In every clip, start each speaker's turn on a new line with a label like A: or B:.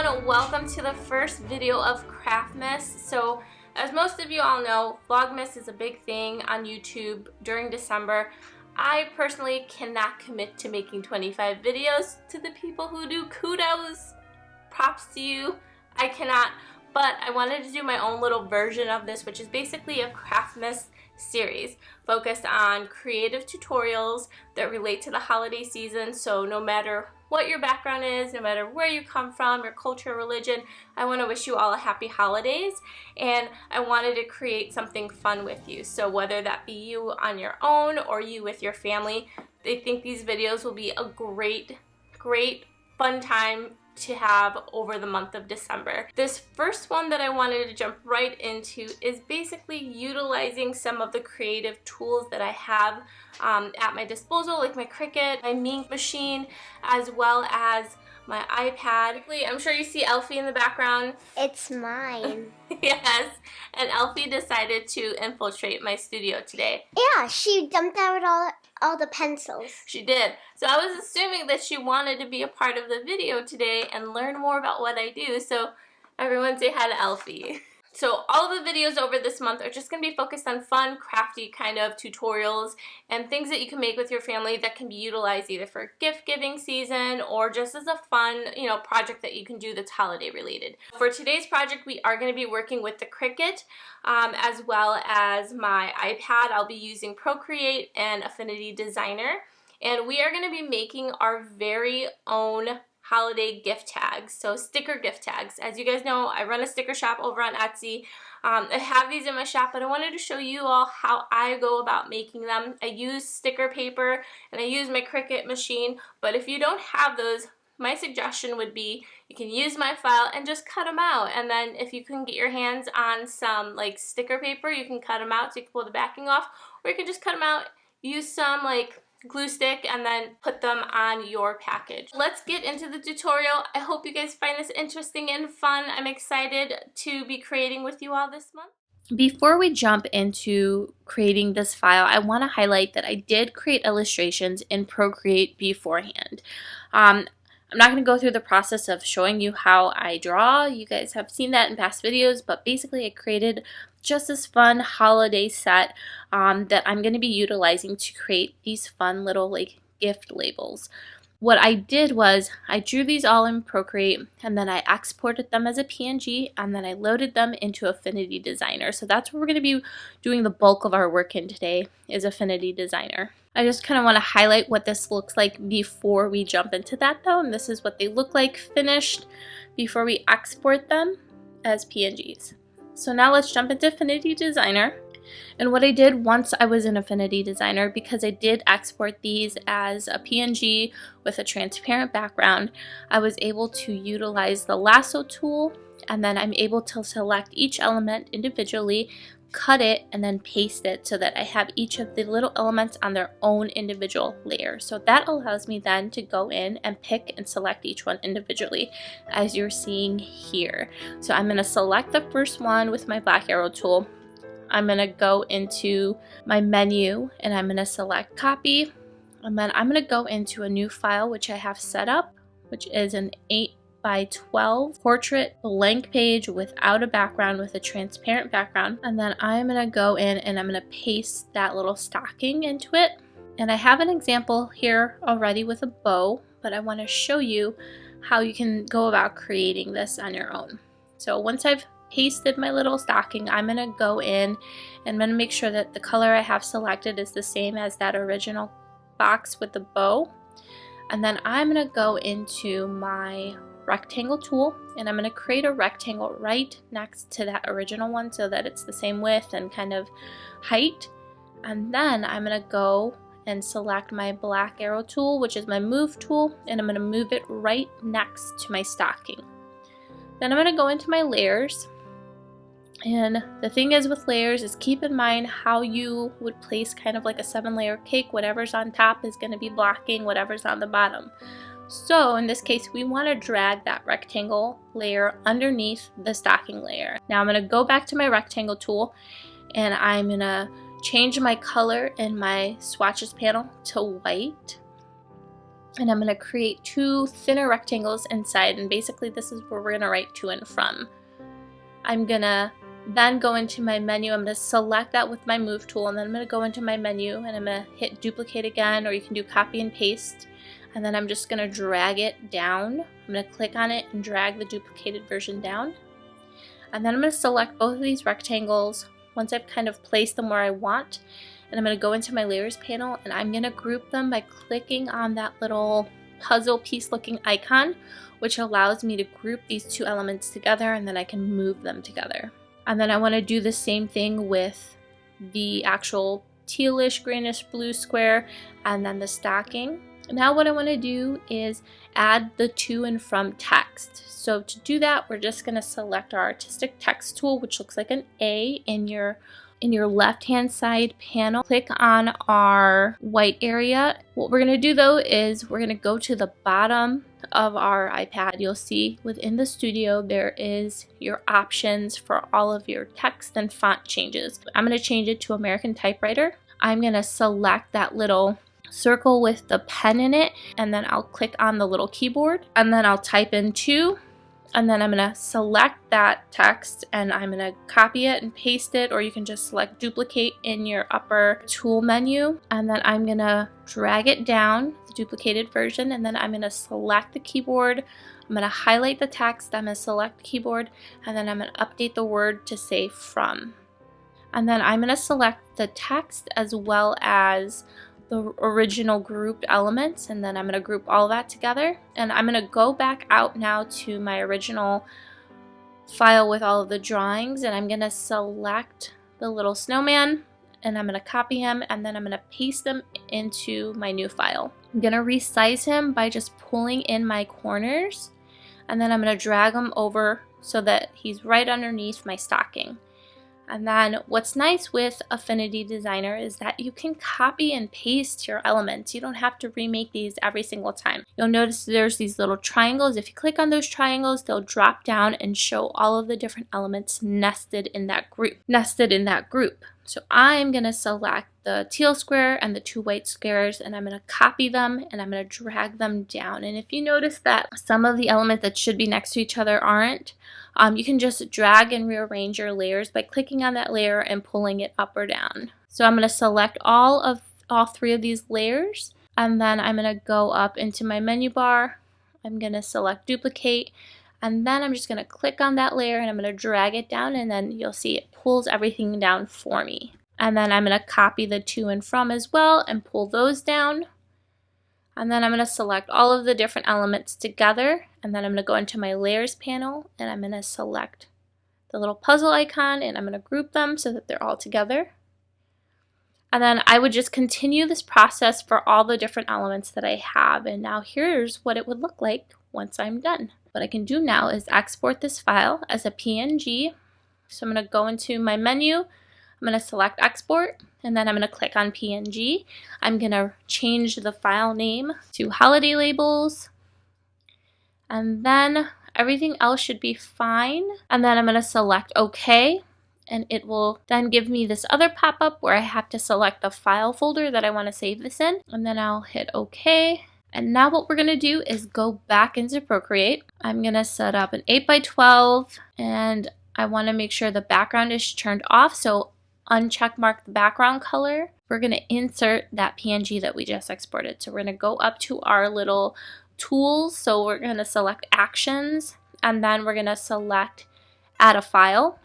A: everyone, welcome to the first video of Craftmas. So as most of you all know, Vlogmas is a big thing on YouTube during December. I personally cannot commit to making 25 videos. To the people who do, kudos, props to you. I cannot, but I wanted to do my own little version of this, which is basically a Craftmas series focused on creative tutorials that relate to the holiday season. So no matter what your background is, no matter where you come from, your culture, religion, I want to wish you all a happy holidays, and I wanted to create something fun with you. So whether that be you on your own or you with your family, I think these videos will be a great fun time to have over the month of December. This first one that I wanted to jump right into is basically utilizing some of the creative tools that I have at my disposal, like my Cricut, my ink machine, as well as my iPad. I'm sure you see Elfie in the background.
B: It's mine.
A: Yes, and Elfie decided to infiltrate my studio today.
B: Yeah, she dumped out all the pencils.
A: She did. So I was assuming that she wanted to be a part of the video today and learn more about what I do. So everyone say hi to Elfie. So all the videos over this month are just going to be focused on fun, crafty kind of tutorials and things that you can make with your family that can be utilized either for gift giving season or just as a fun, project that you can do that's holiday related. For today's project, we are going to be working with the Cricut as well as my iPad. I'll be using Procreate and Affinity Designer, and we are going to be making our very own holiday gift tags, so sticker gift tags. As you guys know, I run a sticker shop over on Etsy. I have these in my shop, but I wanted to show you all how I go about making them. I use sticker paper and I use my Cricut machine, but if you don't have those, my suggestion would be you can use my file and just cut them out. And then if you can get your hands on some like sticker paper, you can cut them out so you can pull the backing off, or you can just cut them out, use some like glue stick, and then put them on your package. Let's get into the tutorial. I hope you guys find this interesting and fun. I'm excited to be creating with you all this month. Before we jump into creating this file, I want to highlight that I did create illustrations in Procreate beforehand. I'm not going to go through the process of showing you how I draw. You guys have seen that in past videos, but basically I created just this fun holiday set that I'm going to be utilizing to create these fun little like gift labels. What I did was I drew these all in Procreate, and then I exported them as a PNG, and then I loaded them into Affinity Designer. So that's where we're going to be doing the bulk of our work in today, is Affinity Designer. I just kind of want to highlight what this looks like before we jump into that though, and this is what they look like finished before we export them as PNGs. So now let's jump into Affinity Designer. And what I did once I was in Affinity Designer, because I did export these as a PNG with a transparent background, I was able to utilize the lasso tool, and then I'm able to select each element individually, cut it, and then paste it so that I have each of the little elements on their own individual layer. So that allows me then to go in and pick and select each one individually, as you're seeing here. So I'm going to select the first one with my black arrow tool. I'm going to go into my menu and I'm going to select copy, and then I'm going to go into a new file which I have set up, which is an 8x12 portrait blank page without a background, with a transparent background. And then I'm going to go in and I'm going to paste that little stocking into it. And I have an example here already with a bow, but I want to show you how you can go about creating this on your own. So once I've pasted my little stocking, I'm going to go in and I'm going to make sure that the color I have selected is the same as that original box with the bow. And then I'm going to go into my rectangle tool, and I'm going to create a rectangle right next to that original one so that it's the same width and kind of height. And then I'm going to go and select my black arrow tool, which is my move tool, and I'm going to move it right next to my stocking. Then I'm going to go into my layers. And the thing is with layers is keep in mind how you would place kind of like a 7-layer cake. Whatever's on top is going to be blocking whatever's on the bottom. So in this case, we want to drag that rectangle layer underneath the stocking layer. Now I'm going to go back to my rectangle tool, and I'm going to change my color in my swatches panel to white. and I'm going to create 2 thinner rectangles inside, and basically this is where we're going to write to and from. I'm going to then go into my menu. I'm going to select that with my move tool, and then I'm going to go into my menu and I'm going to hit duplicate again, or you can do copy and paste, and then I'm just going to drag it down. I'm going to click on it and drag the duplicated version down, and then I'm going to select both of these rectangles once I've kind of placed them where I want, and I'm going to go into my layers panel and I'm going to group them by clicking on that little puzzle piece looking icon, which allows me to group these 2 elements together, and then I can move them together. And then I want to do the same thing with the actual tealish greenish blue square and then the stocking. Now what I want to do is add the to and from text. So to do that, we're just going to select our artistic text tool, which looks like an A in your left hand side panel. Click on our white area. What we're going to do though is we're going to go to the bottom of our iPad. You'll see within the studio there is your options for all of your text and font changes. I'm going to change it to American Typewriter. I'm going to select that little circle with the pen in it, and then I'll click on the little keyboard, and then I'll type in 2. And then I'm going to select that text and I'm going to copy it and paste it, or you can just select duplicate in your upper tool menu. And then I'm going to drag it down, the duplicated version, and then I'm going to select the keyboard. I'm going to highlight the text, I'm going to select the keyboard, and then I'm going to update the word to say from. And then I'm going to select the text as well as the original grouped elements, and then I'm going to group all that together, and I'm going to go back out now to my original file with all of the drawings, and I'm going to select the little snowman and I'm going to copy him, and then I'm going to paste them into my new file. I'm going to resize him by just pulling in my corners, and then I'm going to drag him over so that he's right underneath my stocking. And then what's nice with Affinity Designer is that you can copy and paste your elements. You don't have to remake these every single time. You'll notice there's these little triangles. If you click on those triangles, they'll drop down and show all of the different elements nested in that group. So I'm going to select the teal square and the 2 white squares, and I'm going to copy them and I'm going to drag them down. And if you notice that some of the elements that should be next to each other aren't, you can just drag and rearrange your layers by clicking on that layer and pulling it up or down. So I'm going to select all 3 of these layers, and then I'm going to go up into my menu bar. I'm going to select duplicate, and then I'm just going to click on that layer and I'm going to drag it down, and then you'll see it pulls everything down for me. And then I'm going to copy the to and from as well and pull those down. And then I'm going to select all of the different elements together, and then I'm going to go into my layers panel and I'm going to select the little puzzle icon and I'm going to group them so that they're all together. And then I would just continue this process for all the different elements that I have. And now here's what it would look like once I'm done. What I can do now is export this file as a PNG. So I'm going to go into my menu. I'm going to select export, and then I'm going to click on PNG. I'm going to change the file name to holiday labels, and then everything else should be fine. And then I'm going to select OK, and it will then give me this other pop-up where I have to select the file folder that I want to save this in, and then I'll hit OK. And now what we're going to do is go back into Procreate. I'm going to set up an 8x12, and I want to make sure the background is turned off, so uncheck mark the background color. We're going to insert that PNG that we just exported. So we're going to go up to our little tools. So we're going to select actions, and then we're going to select add a file.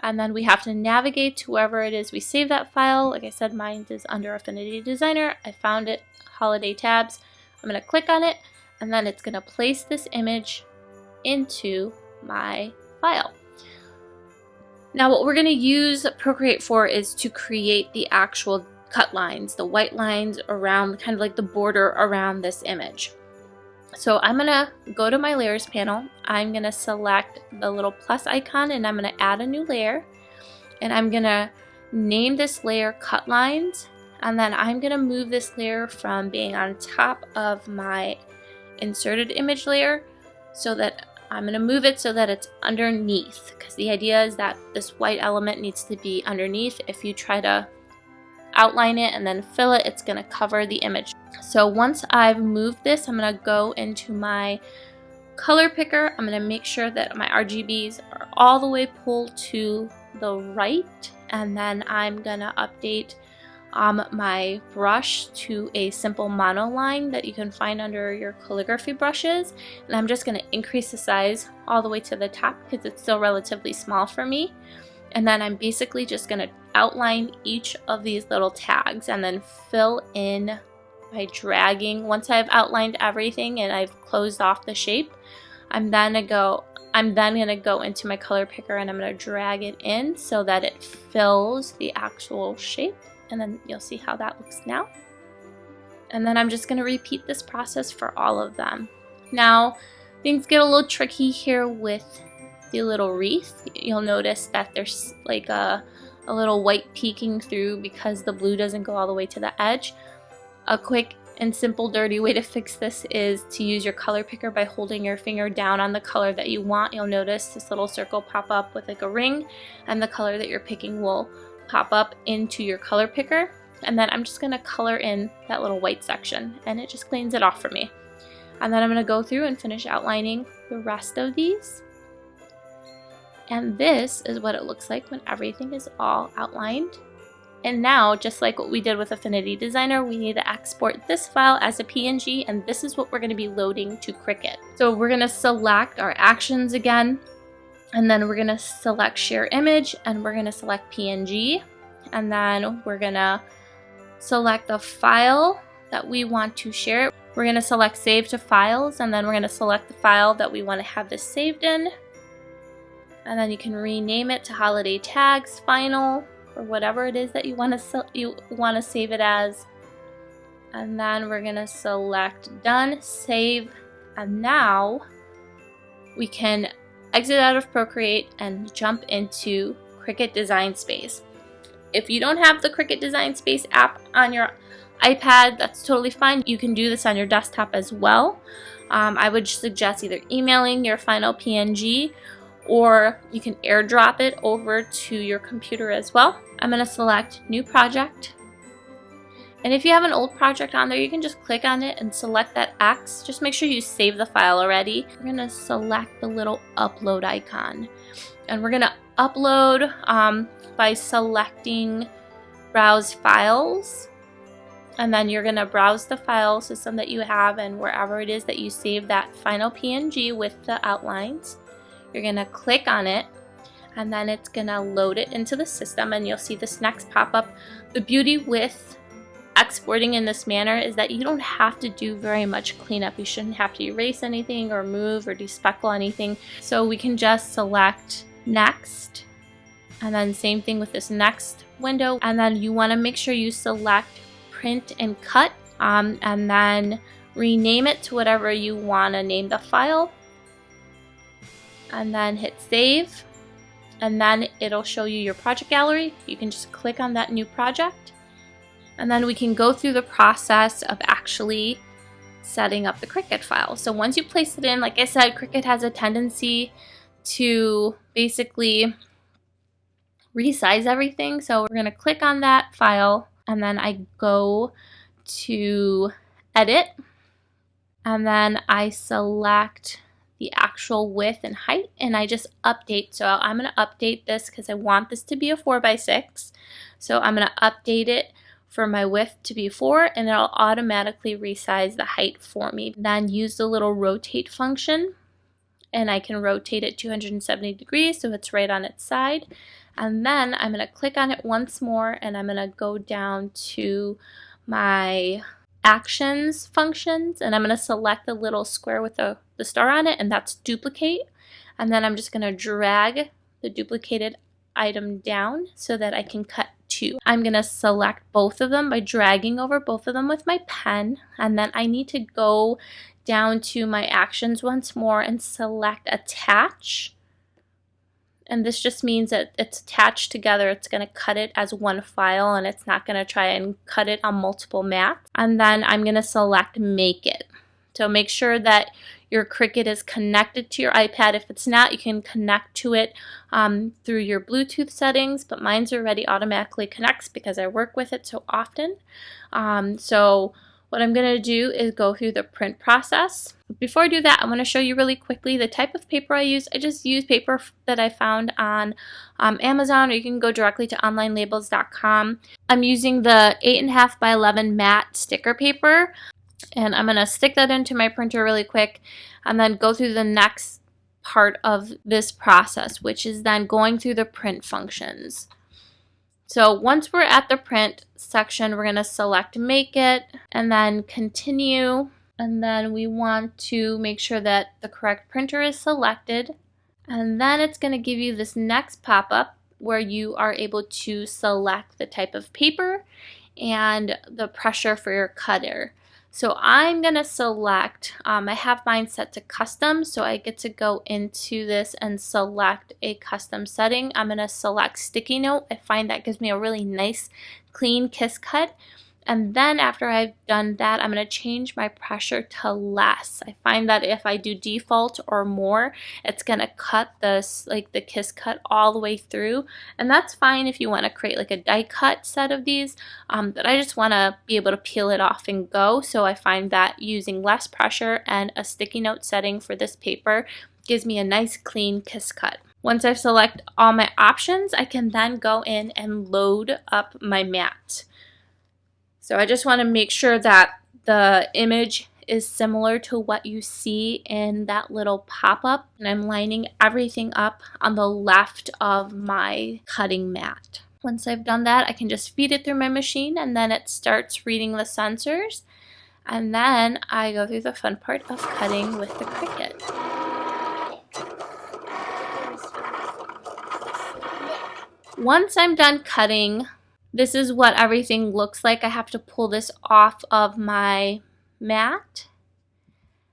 A: And then we have to navigate to wherever it is we save that file. Like I said, mine is under Affinity Designer. I found it, holiday tabs. I'm going to click on it, and then it's going to place this image into my file. Now what we're going to use Procreate for is to create the actual cut lines, the white lines around, kind of like the border around this image. So I'm going to go to my layers panel. I'm going to select the little plus icon, and I'm going to add a new layer. And I'm going to name this layer cut lines. And then I'm going to move this layer from being on top of my inserted image layer, so that I'm going to move it so that it's underneath, because the idea is that this white element needs to be underneath. If you try to outline it and then fill it, it's going to cover the image. So once I've moved this, I'm going to go into my color picker. I'm going to make sure that my RGBs are all the way pulled to the right, and then I'm going to update my brush to a simple monoline that you can find under your calligraphy brushes, and I'm just going to increase the size all the way to the top because it's still relatively small for me. And then I'm basically just going to outline each of these little tags and then fill in by dragging. Once I've outlined everything and I've closed off the shape, I'm then going to go into my color picker and I'm going to drag it in so that it fills the actual shape. And then you'll see how that looks now. And then I'm just going to repeat this process for all of them. Now, things get a little tricky here with the little wreath. You'll notice that there's like a little white peeking through because the blue doesn't go all the way to the edge. A quick and simple dirty way to fix this is to use your color picker by holding your finger down on the color that you want. You'll notice this little circle pop up with like a ring, and the color that you're picking will pop up into your color picker. And then I'm just going to color in that little white section, and it just cleans it off for me. And then I'm going to go through and finish outlining the rest of these. And this is what it looks like when everything is all outlined. And now, just like what we did with Affinity Designer, we need to export this file as a PNG, and this is what we're going to be loading to Cricut. So we're going to select our actions again, and then we're going to select share image, and we're going to select PNG, and then we're going to select the file that we want to share. We're going to select save to files, and then we're going to select the file that we want to have this saved in, and then you can rename it to holiday tags final, or whatever it is that you want to save it as. And then we're going to select done, save, and now we can exit out of Procreate and jump into Cricut Design Space. If you don't have the Cricut Design Space app on your iPad, that's totally fine. You can do this on your desktop as well. I would suggest either emailing your final PNG, or you can airdrop it over to your computer as well. I'm going to select new project, and if you have an old project on there, you can just click on it and select that X. Just make sure you save the file already. We're going to select the little upload icon, and we're going to upload by selecting browse files, and then you're going to browse the file system that you have, and wherever it is that you save that final PNG with the outlines, you're going to click on it, and then it's going to load it into the system, and you'll see this next pop-up. The beauty with exporting in this manner is that you don't have to do very much cleanup. You shouldn't have to erase anything or move or despeckle anything. So we can just select next, and then same thing with this next window, and then you want to make sure you select print and cut, and then rename it to whatever you want to name the file, and then hit save, and then it'll show you your project gallery. You can just click on that new project, and then we can go through the process of actually setting up the Cricut file. So once you place it in, like I said, Cricut has a tendency to basically resize everything. So we're going to click on that file, and then I go to edit, and then I select the actual width and height, and I just update. So I'm going to update this because I want this to be a 4x6. So I'm going to update it for my width to be 4, and it'll automatically resize the height for me. Then use the little rotate function, and I can rotate it 270 degrees so it's right on its side. And then I'm going to click on it once more, and I'm going to go down to my actions functions, and I'm going to select the little square with the star on it, and that's duplicate. And then I'm just going to drag the duplicated item down so that I can cut 2. I'm going to select both of them by dragging over both of them with my pen, and then I need to go down to my actions once more and select attach. And this just means that it's attached together. It's going to cut it as one file, and it's not going to try and cut it on multiple mats. And then I'm going to select make it. So make sure that your Cricut is connected to your iPad. If it's not, you can connect to it through your Bluetooth settings, but mine's already automatically connects because I work with it so often. So what I'm going to do is go through the print process. Before I do that, I want to show you really quickly the type of paper I use. I just use paper that I found on Amazon, or you can go directly to onlinelabels.com. I'm using the 8.5 by 11 matte sticker paper, and I'm going to stick that into my printer really quick and then go through the next part of this process, which is then going through the print functions. So once we're at the print section, we're going to select Make It and then Continue. And then we want to make sure that the correct printer is selected. And then it's going to give you this next pop-up where you are able to select the type of paper and the pressure for your cutter. So I'm going to select, I have mine set to custom, so I get to go into this and select a custom setting. I'm going to select sticky note. I find that gives me a really nice clean kiss cut. And then after I've done that, I'm going to change my pressure to less. I find that if I do default or more, it's going to cut this, like the kiss cut all the way through. And that's fine if you want to create like a die cut set of these, but I just want to be able to peel it off and go. So I find that using less pressure and a sticky note setting for this paper gives me a nice clean kiss cut. Once I've selected all my options, I can then go in and load up my mat. So I just want to make sure that the image is similar to what you see in that little pop-up, and I'm lining everything up on the left of my cutting mat. Once I've done that, I can just feed it through my machine and then it starts reading the sensors, and then I go through the fun part of cutting with the Cricut. Once I'm done cutting, this is what everything looks like. I have to pull this off of my mat.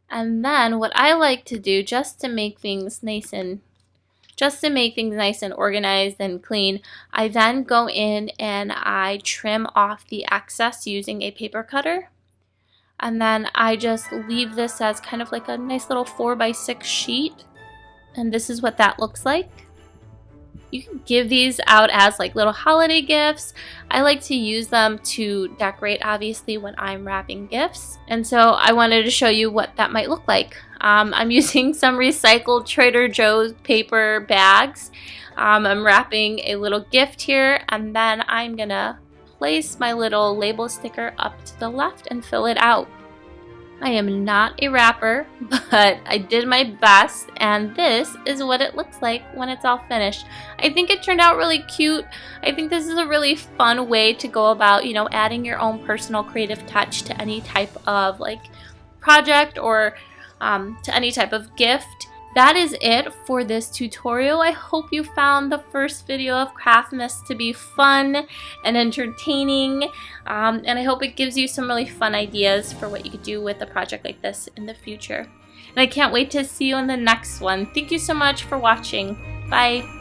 A: And then what I like to do, just to make things nice and organized and clean, I then go in and I trim off the excess using a paper cutter. And then I just leave this as kind of like a nice little 4x6 sheet. And this is what that looks like. You can give these out as like little holiday gifts. I like to use them to decorate, obviously, when I'm wrapping gifts. And so I wanted to show you what that might look like. I'm using some recycled Trader Joe's paper bags. I'm wrapping a little gift here, and then I'm gonna place my little label sticker up to the left and fill it out. I am not a wrapper, but I did my best, and this is what it looks like when it's all finished. I think it turned out really cute. I think this is a really fun way to go about, you know, adding your own personal creative touch to any type of like project or to any type of gift. That is it for this tutorial. I hope you found the first video of Craftmas to be fun and entertaining, and I hope it gives you some really fun ideas for what you could do with a project like this in the future. And I can't wait to see you in the next one. Thank you so much for watching. Bye.